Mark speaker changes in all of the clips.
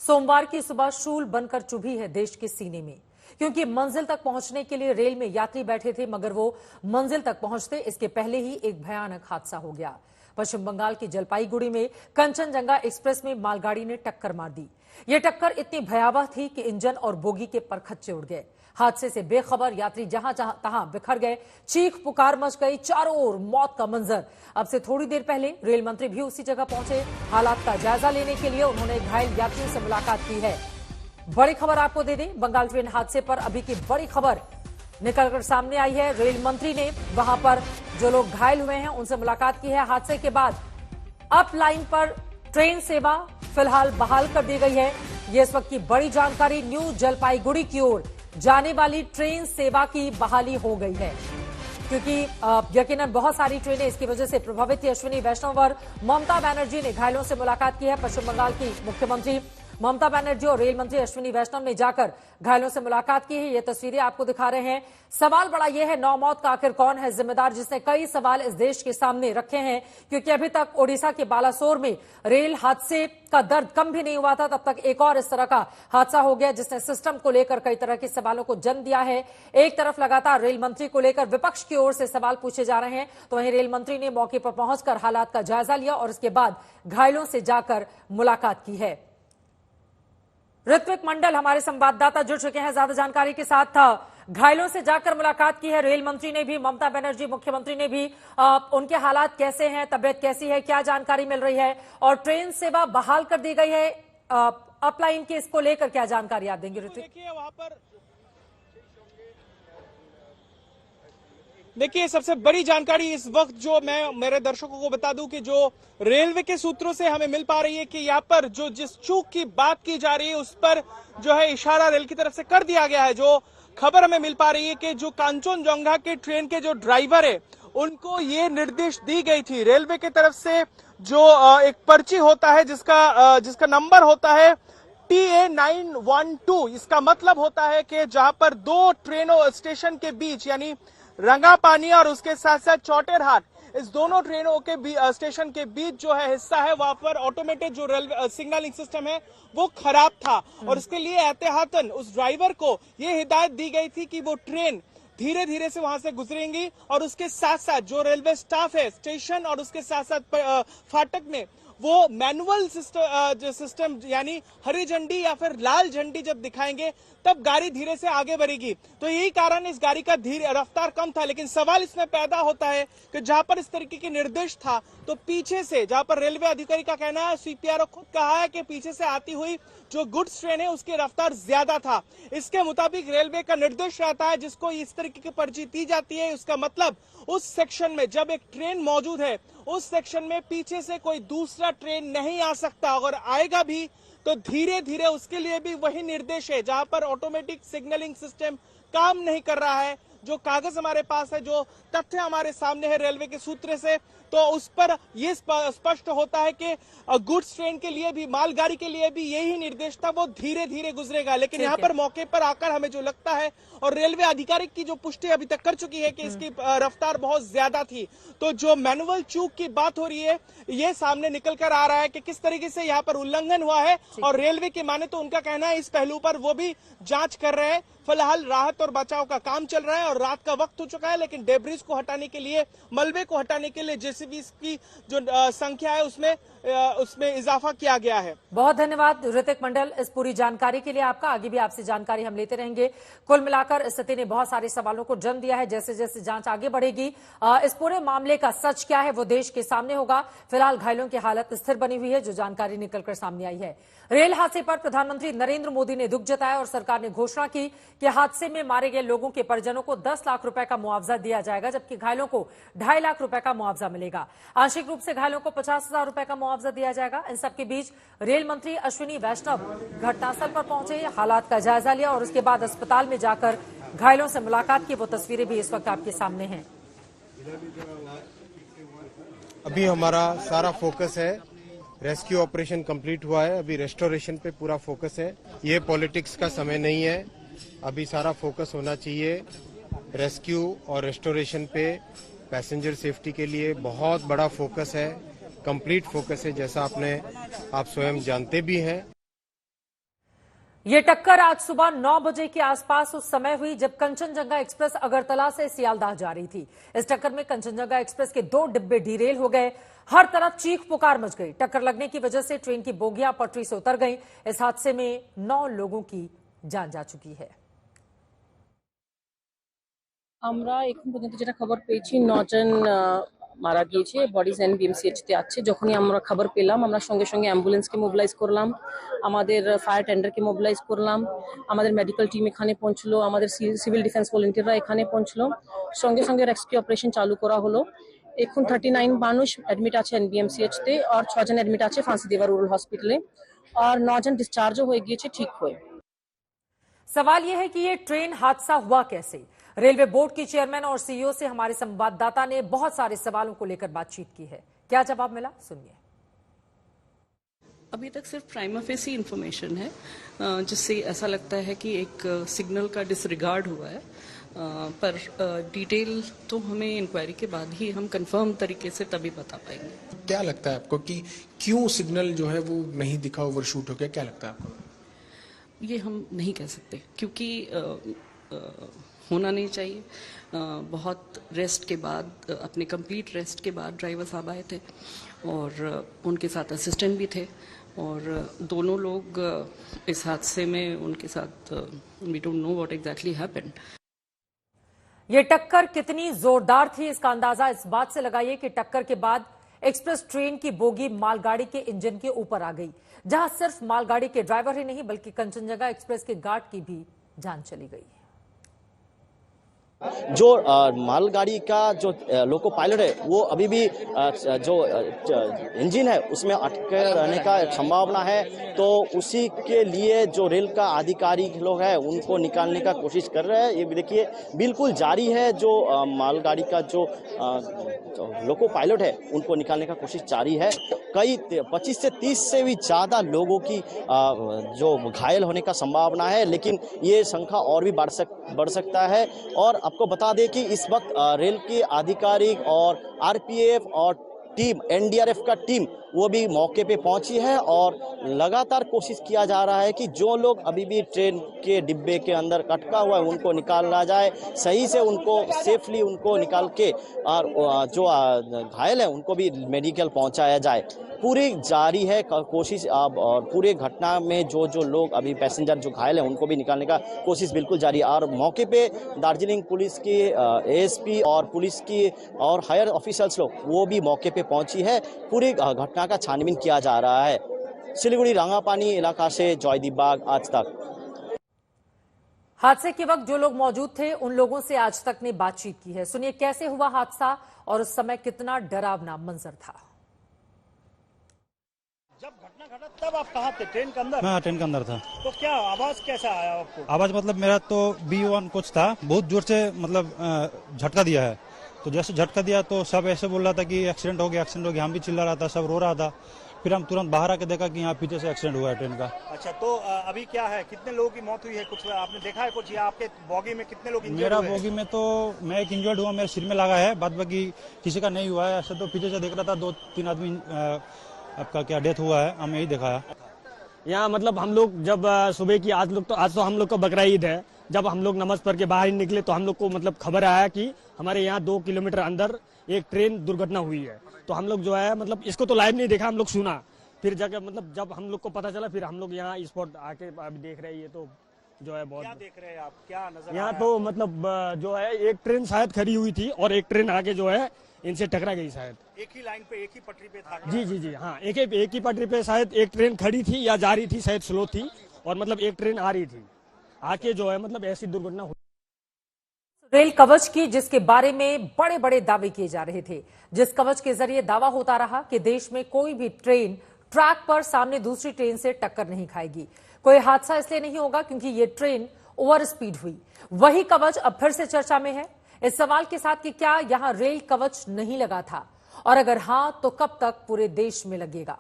Speaker 1: सोमवार की सुबह शूल बनकर चुभी है देश के सीने में, क्योंकि मंजिल तक पहुंचने के लिए रेल में यात्री बैठे थे, मगर वो मंजिल तक पहुंचते इसके पहले ही एक भयानक हादसा हो गया। पश्चिम बंगाल की जलपाईगुड़ी में कंचनजंगा एक्सप्रेस में मालगाड़ी ने टक्कर मार दी। यह टक्कर इतनी भयावह थी कि इंजन और बोगी के परखच्चे उड़ गए। हादसे से बेखबर यात्री जहां तहां बिखर गए, चीख पुकार मच गई, चारों ओर मौत का मंजर। अब से थोड़ी देर पहले रेल मंत्री भी उसी जगह पहुंचे। हालात का जायजा लेने के लिए उन्होंने घायल यात्रियों से मुलाकात की है। बड़ी खबर आपको दे दें, बंगाल ट्रेन हादसे पर अभी की बड़ी खबर निकलकर सामने आई है। रेल मंत्री ने वहां पर जो लोग घायल हुए हैं उनसे मुलाकात की है। हादसे के बाद अप लाइन पर ट्रेन सेवा फिलहाल बहाल कर दी गई है। ये इस वक्त की बड़ी जानकारी। न्यू जलपाईगुड़ी की ओर जाने वाली ट्रेन सेवा की बहाली हो गई है, क्योंकि यकीनन बहुत सारी ट्रेनें इसकी वजह से प्रभावित थी। अश्विनी वैष्णव और ममता बनर्जी ने घायलों से मुलाकात की है। पश्चिम बंगाल की मुख्यमंत्री ममता बनर्जी और रेल मंत्री अश्विनी वैष्णव ने जाकर घायलों से मुलाकात की है। ये तस्वीरें आपको दिखा रहे हैं। सवाल बड़ा यह है, 9 मौत का आखिर कौन है जिम्मेदार, जिसने कई सवाल इस देश के सामने रखे हैं, क्योंकि अभी तक ओडिशा के बालासोर में रेल हादसे का दर्द कम भी नहीं हुआ था, तब तक एक और इस तरह का हादसा हो गया जिसने सिस्टम को लेकर कई तरह के सवालों को जन्म दिया है। एक तरफ लगातार रेल मंत्री को लेकर विपक्ष की ओर से सवाल पूछे जा रहे हैं, तो वहीं रेल मंत्री ने मौके पर पहुंचकर हालात का जायजा लिया और उसके बाद घायलों से जाकर मुलाकात की है। ऋत्विक मंडल हमारे संवाददाता जुड़ चुके हैं ज्यादा जानकारी के साथ। था घायलों से जाकर मुलाकात की है रेल मंत्री ने भी, ममता बनर्जी मुख्यमंत्री ने भी। उनके हालात कैसे हैं, तबियत कैसी है, क्या जानकारी मिल रही है, और ट्रेन सेवा बहाल कर दी गई है अपलाइन के, इसको लेकर क्या जानकारी आप देंगे ऋत्विक?
Speaker 2: देखिए, सबसे बड़ी जानकारी इस वक्त जो मैं मेरे दर्शकों को बता दूं कि जो रेलवे के सूत्रों से हमें मिल पा रही है कि यहाँ पर जो जिस चूक की बात की जा रही है उस पर जो है इशारा रेल की तरफ से कर दिया गया है। जो खबर हमें मिल पा रही है कि जो कांचनजंगा के ट्रेन के जो ड्राइवर है उनको ये निर्देश दी गई थी रेलवे की तरफ से। जो एक पर्ची होता है जिसका नंबर होता है TA912, इसका मतलब होता है कि जहां पर दो ट्रेनों स्टेशन के बीच यानी रंगापानी और उसके साथ साथ चौटेरहाट, इस दोनों ट्रेनों के स्टेशन के बीच जो है हिस्सा है वहां पर ऑटोमेटेड जो रेलवे सिग्नलिंग सिस्टम है वो खराब था और उसके लिए एहतियातन उस ड्राइवर को ये हिदायत दी गई थी कि वो ट्रेन धीरे धीरे से वहां से गुजरेंगी और उसके साथ साथ जो रेलवे स्टाफ है स्टेशन और उसके साथ साथ फाटक में वो मैनुअल सिस्टम यानी हरी झंडी या फिर लाल झंडी जब दिखाएंगे तब गाड़ी धीरे से आगे बढ़ेगी। तो यही कारण इस गाड़ी का धीरे रफ्तार कम था। लेकिन सवाल इसमें पैदा होता है कि जहां पर इस तरीके के निर्देश था तो पीछे से, जहां पर रेलवे अधिकारी का कहना है, CPRO खुद कहा है कि पीछे से आती हुई जो गुड्स ट्रेन है उसकी रफ्तार ज्यादा था। इसके मुताबिक रेलवे का निर्देश रहता है जिसको इस तरीके की पर्ची दी जाती है, उसका मतलब उस सेक्शन में जब एक ट्रेन मौजूद है उस सेक्शन में पीछे से कोई दूसरा ट्रेन नहीं आ सकता, अगर आएगा भी तो धीरे धीरे। उसके लिए भी वही निर्देश है। जहां पर ऑटोमेटिक सिग्नलिंग सिस्टम काम नहीं कर रहा है, जो कागज हमारे पास है, जो तथ्य हमारे सामने है रेलवे के सूत्र से, तो उस पर यह स्पष्ट होता है कि गुड्स ट्रेन के लिए भी, मालगाड़ी के लिए भी यही निर्देश था, वो धीरे धीरे गुजरेगा। लेकिन यहाँ पर मौके पर आकर हमें जो लगता है, और रेलवे अधिकारी की जो पुष्टि अभी तक कर चुकी है कि इसकी रफ्तार बहुत ज्यादा थी, तो जो मैनुअल चूक की बात हो रही है ये सामने निकल कर आ रहा है कि किस तरीके से यहाँ पर उल्लंघन हुआ है। और रेलवे की माने तो उनका कहना है इस पहलू पर वो भी जांच कर रहे हैं। फिलहाल राहत और बचाव का काम चल रहा है और रात का वक्त हो चुका है, लेकिन डेब्रिज को हटाने के लिए, मलबे को हटाने के लिए JCB की जो संख्या है उसमें इजाफा किया गया है।
Speaker 1: बहुत धन्यवाद ऋतिक मंडल इस पूरी जानकारी के लिए आपका। आगे भी आपसे जानकारी हम लेते रहेंगे। कुल मिलाकर स्थिति ने बहुत सारे सवालों को जन्म दिया है। जैसे जैसे जांच आगे बढ़ेगी इस पूरे मामले का सच क्या है वो देश के सामने होगा। फिलहाल घायलों की हालत स्थिर बनी हुई है, जो जानकारी निकलकर सामने आई है। रेल हादसे पर प्रधानमंत्री नरेंद्र मोदी ने दुख जताया और सरकार ने घोषणा की कि हादसे में मारे गए लोगों के परिजनों को 10 लाख रुपए का मुआवजा दिया जाएगा, जबकि घायलों को 2.5 लाख रुपए का मुआवजा मिलेगा। आंशिक रूप से घायलों को 50,000 रुपए का मुआवजा दिया जाएगा। इन सबके बीच रेल मंत्री अश्विनी वैष्णव घटनास्थल पर पहुंचे, हालात का जायजा लिया और उसके बाद अस्पताल में जाकर घायलों से मुलाकात की। वो तस्वीरें भी इस वक्त आपके सामने हैं।
Speaker 3: अभी हमारा सारा फोकस है, रेस्क्यू ऑपरेशन कंप्लीट हुआ है, अभी रेस्टोरेशन पे पूरा फोकस है। ये पॉलिटिक्स का समय नहीं है, अभी सारा फोकस होना चाहिए रेस्क्यू और रेस्टोरेशन पे। पैसेंजर सेफ्टी के लिए बहुत बड़ा फोकस है, कंप्लीट फोकस है, जैसा आप स्वयं जानते भी हैं।
Speaker 1: ये टक्कर आज सुबह 9 बजे के आसपास उस समय हुई जब कंचनजंगा एक्सप्रेस अगरतला से सियालदाह जा रही थी। इस टक्कर में कंचनजंगा एक्सप्रेस के 2 डिब्बे डीरेल हो गए। हर तरफ चीख पुकार मच गई। टक्कर लगने की वजह से ट्रेन की बोगियां पटरी से उतर गईं। इस हादसे में 9 लोगों की जान जा चुकी है।
Speaker 4: আমরা এখন পর্যন্ত যেটা খবর পেয়েছি 9 জন মারা গিয়েছে, বডিজ এনবিএমসিএইচ তে আছে। যখনই আমরা খবর পেলাম আমরা সঙ্গে সঙ্গে অ্যাম্বুলেন্সকে মোবিলাইজ করলাম, আমাদের ফায়ার টেন্ডারকে মোবিলাইজ করলাম, আমাদের মেডিকেল টিম এখানে পৌঁছলো, আমাদের সিভিল ডিফেন্স ভলেন্টিয়াররা এখানে পৌঁছলো, সঙ্গে সঙ্গে রেস্কিউ অপারেশন চালু করা হলো। এখন 39 মানুষ অ্যাডমিট আছে এনবিএমসিএইচ তে, আর 6 জন অ্যাডমিট আছে ফাঁসিদেবা রুরাল হসপিটালে, আর 9 জন ডিসচার্জও হয়ে গিয়েছে ঠিক হয়ে।
Speaker 1: सवाल यह है कि ये ट्रेन हादसा हुआ कैसे। रेलवे बोर्ड की चेयरमैन और सीईओ से हमारे संवाददाता ने बहुत सारे सवालों को लेकर बातचीत की है। क्या जवाब मिला, सुनिए।
Speaker 5: अभी तक सिर्फ प्राइमा फेसी इंफॉर्मेशन है, जिससे ऐसा लगता है कि एक सिग्नल का डिसरिगार्ड हुआ है, पर डिटेल तो हमें इंक्वायरी के बाद ही हम कंफर्म तरीके से तभी बता पाएंगे।
Speaker 6: क्या लगता है आपको कि क्यों सिग्नल जो है वो नहीं दिखा, ओवरशूट हो गया, क्या लगता है आपको?
Speaker 5: ये हम नहीं कह सकते, क्योंकि होना नहीं चाहिए। बहुत रेस्ट के बाद, अपने कंप्लीट रेस्ट के बाद ड्राइवर साहब आए थे और उनके साथ असिस्टेंट भी थे, और दोनों लोग इस हादसे में उनके साथ we don't know what exactly happened.
Speaker 1: ये टक्कर कितनी जोरदार थी इसका अंदाजा इस बात से लगाइए कि टक्कर के बाद एक्सप्रेस ट्रेन की बोगी मालगाड़ी के इंजन के ऊपर आ गई, जहां सिर्फ मालगाड़ी के ड्राइवर ही नहीं बल्कि कंचनजंगा एक्सप्रेस के गार्ड की भी जान चली गई।
Speaker 7: जो मालगाड़ी का जो लोको पायलट है वो अभी भी जो इंजन है उसमें अटके रहने का संभावना है, तो उसी के लिए जो रेल का आधिकारिक लोग हैं उनको निकालने का कोशिश कर रहे हैं। ये भी देखिए बिल्कुल जारी है, जो मालगाड़ी का जो लोको पायलट है उनको निकालने का कोशिश जारी है। कई 25 से 30 से भी ज़्यादा लोगों की जो घायल होने का संभावना है, लेकिन ये संख्या और भी बढ़ सकता है। और आपको बता दें कि इस वक्त रेल के आधिकारिक और आरपीएफ और टीम, एनडीआरएफ का टीम वो भी मौके पे पहुंची है, और लगातार कोशिश किया जा रहा है कि जो लोग अभी भी ट्रेन के डिब्बे के अंदर अटका हुआ है उनको निकाला जाए, सही से उनको सेफली उनको निकाल के, और जो घायल है उनको भी मेडिकल पहुंचाया जाए। पूरी जारी है कोशिश, और पूरे घटना में जो लोग अभी पैसेंजर जो घायल है उनको भी निकालने का कोशिश बिल्कुल जारी है। और मौके पे दार्जिलिंग पुलिस की एएसपी और पुलिस की और हायर ऑफिसर्स लोग वो भी मौके पे पहुंची है। पूरी घटना का छानबीन किया जा रहा है। सिलीगुड़ी रंगापानी इलाका से जॉयदीप बाग, आज तक।
Speaker 1: हादसे के वक्त जो लोग मौजूद थे उन लोगों से आज तक ने बातचीत की है। सुनिए कैसे हुआ हादसा और उस समय कितना डरावना मंजर था।
Speaker 8: जब घटना घटा तब आप कहाँ थे? ट्रेन के अंदर?
Speaker 9: मैं ट्रेन के अंदर था।
Speaker 8: तो क्या आवाज कैसा आया आपको?
Speaker 9: आवाज मतलब मेरा तो B1 कुछ था, बहुत जोर से मतलब झटका दिया है। तो जैसे झटका दिया तो सब ऐसे बोल रहा था कि एक्सीडेंट हो गया, एक्सीडेंट हो गया। हम भी चिल्ला रहा था, सब रो रहा था। फिर हम तुरंत बाहर आके देखा कि यहाँ पीछे से एक्सीडेंट हुआ है ट्रेन का।
Speaker 8: अच्छा, तो अभी क्या है, कितने लोगों की मौत हुई है? कुछ आपने देखा है कुछ, या आपके बोगी में कितने लोग इंजर्ड
Speaker 9: मेरा
Speaker 8: हुए हैं?
Speaker 9: बोगी में तो मैं एक इंजर्ड हुआ, मेरे सिर में लगा है, बाद बाकी किसी का नहीं हुआ है। ऐसे तो पीछे से देख रहा था 2-3 आदमी आपका क्या डेथ हुआ है, हमें यही देखा है।
Speaker 10: यहाँ मतलब हम लोग जब सुबह की आज तो हम लोग का बकरा ईद है, जब हम लोग नमाज पढ़ के बाहर निकले तो हम लोग को मतलब खबर आया कि हमारे यहाँ 2 किलोमीटर अंदर एक ट्रेन दुर्घटना हुई है। तो हम लोग जो है मतलब इसको तो लाइव नहीं देखा, हम लोग सुना, फिर जाकर मतलब जब हम लोग को पता चला फिर हम लोग यहाँ स्पॉट आके अभी देख रहे हैं। ये तो जो है बहुत,
Speaker 8: क्या देख रहे हैं आप, क्या नजर
Speaker 10: यहाँ तो मतलब जो है एक ट्रेन शायद खड़ी हुई थी और एक ट्रेन आगे जो है इनसे टकरा गई शायद।
Speaker 8: एक ही लाइन पे, एक ही पटरी पे था?
Speaker 10: जी हाँ, एक ही पटरी पे शायद एक ट्रेन खड़ी थी या जा रही थी, शायद स्लो थी, और मतलब एक ट्रेन आ रही थी, आके जो है मतलब ऐसी दुर्घटना हुई।
Speaker 1: रेल कवच की, जिसके बारे में बड़े बड़े दावे किए जा रहे थे, जिस कवच के जरिए दावा होता रहा कि देश में कोई भी ट्रेन ट्रैक पर सामने दूसरी ट्रेन से टक्कर नहीं खाएगी, कोई हादसा इसलिए नहीं होगा क्योंकि ये ट्रेन ओवर स्पीड हुई। वही कवच अब फिर से चर्चा में है, इस सवाल के साथ कि क्या यहां रेल कवच नहीं लगा था, और अगर हां तो कब तक पूरे देश में लगेगा।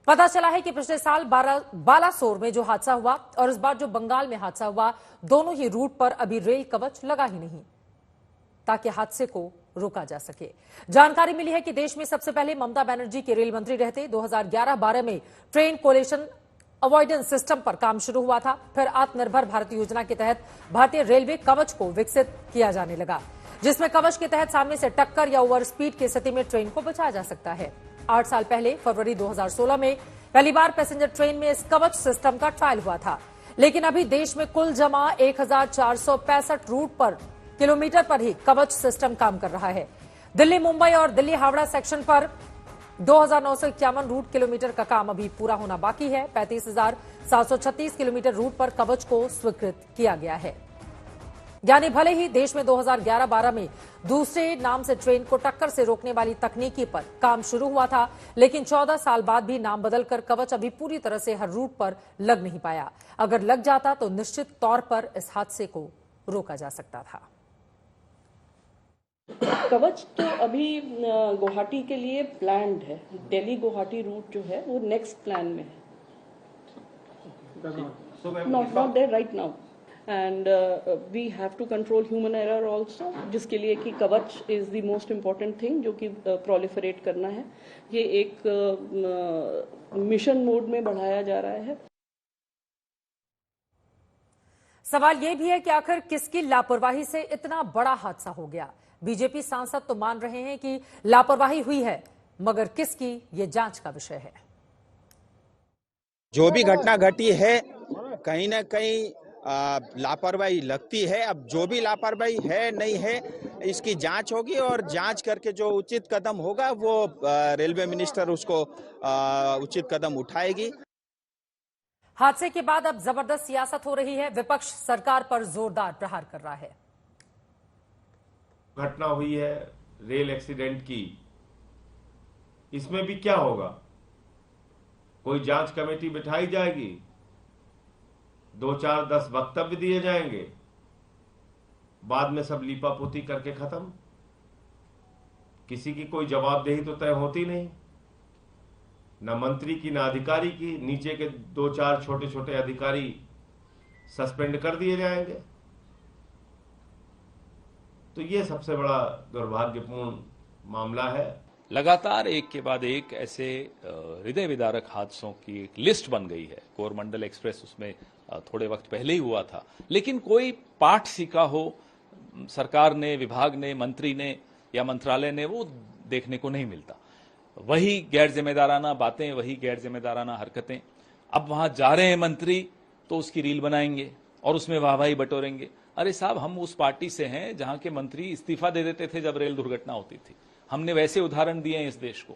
Speaker 1: पता चला है कि पिछले साल बालासोर में जो हादसा हुआ और इस बार जो बंगाल में हादसा हुआ, दोनों ही रूट पर अभी रेल कवच लगा ही नहीं, ताकि हादसे को रोका जा सके। जानकारी मिली है कि देश में सबसे पहले ममता बनर्जी के रेल मंत्री रहते 2011-12 में ट्रेन कोलेशन अवॉइडेंस सिस्टम पर काम शुरू हुआ था। फिर आत्मनिर्भर भारत योजना के तहत भारतीय रेलवे कवच को विकसित किया जाने लगा, जिसमें कवच के तहत सामने से टक्कर या ओवर स्पीड की स्थिति में ट्रेन को बचाया जा सकता है। 8 साल पहले फरवरी 2016 में पहली बार पैसेंजर ट्रेन में इस कवच सिस्टम का ट्रायल हुआ था, लेकिन अभी देश में कुल जमा 1465 रूट पर किलोमीटर पर ही कवच सिस्टम काम कर रहा है। दिल्ली मुंबई और दिल्ली हावड़ा सेक्शन पर 2951 रूट किलोमीटर का काम अभी पूरा होना बाकी है। 35,736 किलोमीटर रूट पर कवच को स्वीकृत किया गया है। यानी भले ही देश में 2011-12 में दूसरे नाम से ट्रेन को टक्कर से रोकने वाली तकनीकी पर काम शुरू हुआ था, लेकिन 14 साल बाद भी नाम बदलकर कवच अभी पूरी तरह से हर रूट पर लग नहीं पाया। अगर लग जाता तो निश्चित तौर पर इस हादसे को रोका जा सकता था।
Speaker 5: कवच तो अभी गुवाहाटी के लिए प्लान्ड है। दिल्ली गुवाहाटी रूट जो है वो नेक्स्ट प्लान में है, not there right now. And we have to control human error also, जिसके लिए कि Kavach is the most important thing जो कि प्रोलिफरेट करना है। ये एक मिशन मोड में बढ़ाया जा रहा है।
Speaker 1: सवाल यह भी है कि आखिर किसकी लापरवाही से इतना बड़ा हादसा हो गया। बीजेपी सांसद तो मान रहे हैं कि लापरवाही हुई है, मगर किसकी, ये जांच का विषय है।
Speaker 11: जो भी घटना घटी है कहीं ना कहीं लापरवाही लगती है। अब जो भी लापरवाही है नहीं है इसकी जांच होगी और जांच करके जो उचित कदम होगा वो रेलवे मिनिस्टर उसको उचित कदम उठाएगी।
Speaker 1: हादसे के बाद अब जबरदस्त सियासत हो रही है। विपक्ष सरकार पर जोरदार प्रहार कर रहा है।
Speaker 12: घटना हुई है रेल एक्सीडेंट की, इसमें भी क्या होगा? कोई जांच कमेटी बिठाई जाएगी, 2-4-10 वक्तव्य दिए जाएंगे, बाद में सब लीपापोती करके खत्म। किसी की कोई जवाबदेही तो तय होती नहीं, न मंत्री की न अधिकारी की। नीचे के 2-4 छोटे छोटे अधिकारी सस्पेंड कर दिए जाएंगे। तो ये सबसे बड़ा दुर्भाग्यपूर्ण मामला है।
Speaker 13: लगातार एक के बाद एक ऐसे हृदय विदारक हादसों की एक लिस्ट बन गई है। कोरमंडल एक्सप्रेस उसमें थोड़े वक्त पहले ही हुआ था, लेकिन कोई पाठ सीखा हो सरकार ने, विभाग ने, मंत्री ने या मंत्रालय ने, वो देखने को नहीं मिलता। वही गैर जिम्मेदाराना बातें, वही गैर जिम्मेदाराना हरकतें। अब वहां जा रहे हैं मंत्री तो उसकी रील बनाएंगे और उसमें वाहवाही बटोरेंगे। अरे साहब, हम उस पार्टी से हैं जहां के मंत्री इस्तीफा दे देते थे जब रेल दुर्घटना होती थी। हमने वैसे उदाहरण दिए हैं इस देश को।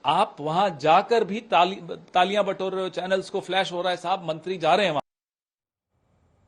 Speaker 13: आप वहां जाकर भी तालियां बटोर रहे हो, चैनल्स को फ्लैश हो रहा है, साहब मंत्री जा रहे हैं वहां।